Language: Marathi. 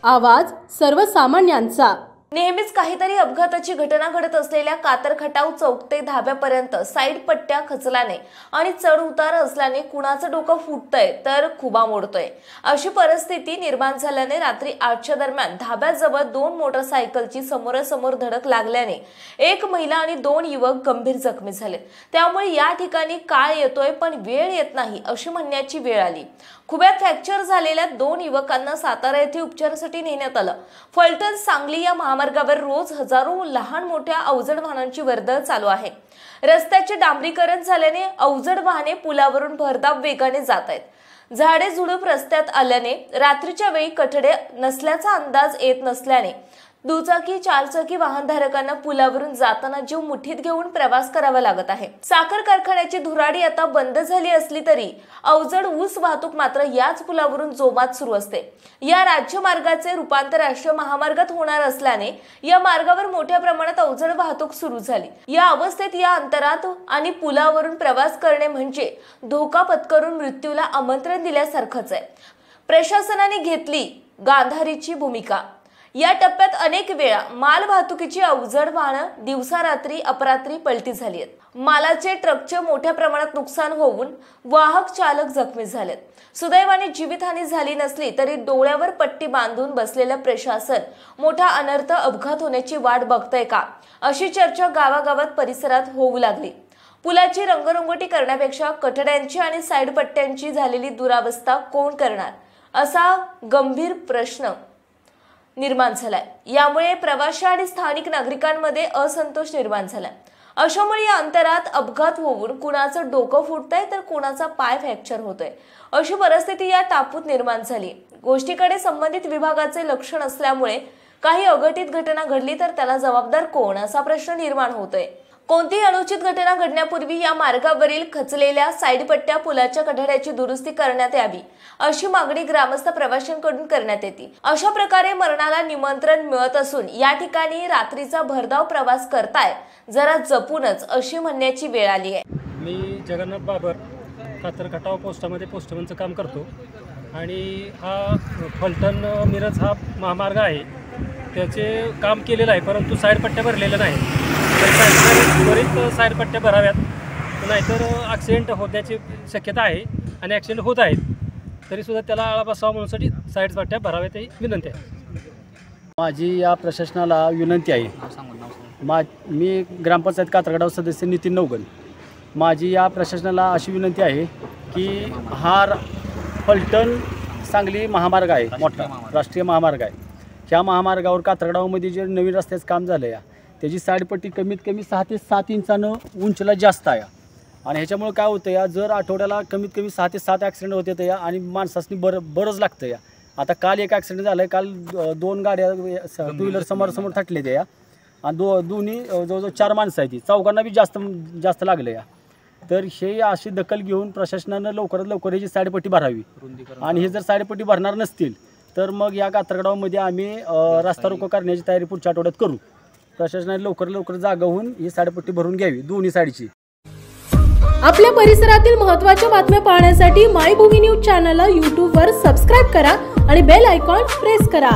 आवाज सर्वसामान्यांचा। नेहमीच काहीतरी अपघाताची घटना घडत असलेल्या कातर खटाव चौक ते धाब्यापर्यंत साईड पट्ट्या खचल्याने आणि चढ उतार असल्याने कुणाचं डोकं फुटतंय तर खुबा मोडतोय अशी परिस्थिती निर्माण झाल्याने रात्री 8च्या दरम्यान धाब्याजवळ 2 मोटरसायकलची समोरासमोर धडक लागल्याने एक महिला आणि 2 युवक गंभीर जखमी झाले। त्यामुळे या ठिकाणी काळ येतोय पण वेळ येत नाही अशी म्हणण्याची वेळ आली। खुब्यात फ्रॅक्चर झालेल्या 2 युवकांना सातारा येथे उपचारासाठी नेण्यात आलं। फलटण सांगली या महामार्गावर रोज हजारो लहान मोठ्या अवजड वाहनांची वर्दळ चालू आहे। रस्त्याचे डांबरीकरण झाल्याने अवजड वाहने पुलावरून भरधाव वेगाने जात आहेत। झाडे झुडूप रस्त्यात आल्याने रात्रीच्या वेळी कठडे नसल्याचा अंदाज येत नसल्याने दुचाकी चारचाकी वाहनधारकांना पुलावरून जाताना जीव मुठीत घेऊन प्रवास करावा लागत आहे। साखर कारखान्याची धुराडी आता बंद झाली असली तरी अवजड ऊस वाहतूक मात्र याच पुलावरून जोमात सुरू असते। या राज्य मार्गाचे रूपांतर राष्ट्रीय महामार्गात होणार असल्याने या मार्गावर मोठ्या प्रमाणात अवजड वाहतूक सुरू झाली। या अवस्थेत या अंतरात आणि पुलावरून प्रवास करणे म्हणजे धोका पत्करून मृत्यूला आमंत्रण दिल्यासारखंच आहे। प्रशासनाने घेतली गांधारीची भूमिका। या टप्प्यात अनेक वेळा माल वाहतुकीची अवजड वाहनं दिवसा रात्री अपरात्री पलटी झाली आहेत। मालाचे ट्रकचे मोठ्या प्रमाणात नुकसान होऊन वाहक चालक जखमी झालेत। सुदैवाने जीवितहानी झाली नसली तरी डोळ्यावर पट्टी बांधून बसलेलं प्रशासन मोठा अनर्थ अपघात होण्याची वाट बघतंय का अशी चर्चा गावागावात परिसरात होऊ लागली। पुलाची रंगरंगोटी करण्यापेक्षा कठड्यांची आणि साईड पट्ट्यांची झालेली दुरावस्था कोण करणार असा गंभीर प्रश्न निर्माण झालाय। यामुळे प्रवासी आणि स्थानिक नागरिकांमध्ये असंतोष निर्माण झालाय। अशामुळे या अंतरात अपघात होऊन कुणाचं डोकं फुटतंय तर कुणाचा पाय फ्रॅक्चर होतोय अशी परिस्थिती या टापूत निर्माण झाली। गोष्टीकडे संबंधित विभागाचे लक्ष नसल्यामुळे काही अघटित घटना घडली तर त्याला जबाबदार कोण असा प्रश्न निर्माण होतोय। कोणतीही अनुचित घटना घडण्यापूर्वी या मार्गावरील खचलेल्या साईड पट्ट्या पुलाच्या कठड्याची दुरुस्ती करण्यात यावी अशी मागणी ग्रामस्थ प्रवाशांकडून करण्यात येते। अशा प्रकारे मरणाला निमंत्रण मिळत असून या ठिकाणी रात्रीचा भरधाव प्रवास करताय जरा जपूनच अशी म्हणण्याची वेळ आली आहे। मी जगन्नाथ बाबर कातर खटाव पोस्टामध्ये पोस्टमनचं काम करतो आणि हा फलटण मिरज हा महामार्ग आहे त्याचे काम केलेलं आहे परंतु साईड पट्ट्या भरलेल्या नाही। त्वरित साईड पट्ट्या भराव्यात नाहीतर ॲक्सिडेंट होण्याची शक्यता आहे आणि ॲक्सिडेंट होत आहेत तरीसुद्धा त्याला आळा बसावा म्हणूनसाठी साईड पट्ट्या भराव्यात ही विनंती आहे। माझी या प्रशासनाला विनंती आहे। मी ग्रामपंचायत कातरगडाव सदस्य नितीन नवगल। माझी या प्रशासनाला अशी विनंती आहे की हा फलटण सांगली महामार्ग आहे, मोठा राष्ट्रीय महामार्ग आहे। ह्या महामार्गावर कातरगडावमध्ये जे नवीन रस्त्याचं काम झालं आहे त्याची साईडपट्टी कमीत कमी 6 ते 7 इंचानं उंचीला जास्त आहे आणि ह्याच्यामुळे काय होतं या जर आठवड्याला कमीत कमी 6 ते 7 ॲक्सिडेंट होते या आणि माणसासनी बरंच लागतं या। आता काल एक ॲक्सिडेंट झालं आहे, काल 2 गाड्या 2 व्हीलर समोर थटले त्या आणि दोन्ही जवळजवळ 4 माणसं आहेत, चौघांना बी जास्त लागलं या। तर हे अशी दखल घेऊन प्रशासनानं लवकरात लवकर याची साईडपट्टी भरावी आणि हे जर साईडपट्टी भरणार नसतील तर मग या कातरगडावमध्ये आम्ही रस्ता रोको करण्याची तयारी पुढच्या आठवड्यात करू। प्रशासनाने लवकर जागा होऊन ही साईडपट्टी भरून घ्यावी दोन्ही साईडची। आपल्या परिसरातील महत्त्वाच्या बातम्या पाहण्यासाठी मायभूमी न्यूज चॅनलला YouTube वर सबस्क्राइब करा आणि बेल आयकॉन प्रेस करा।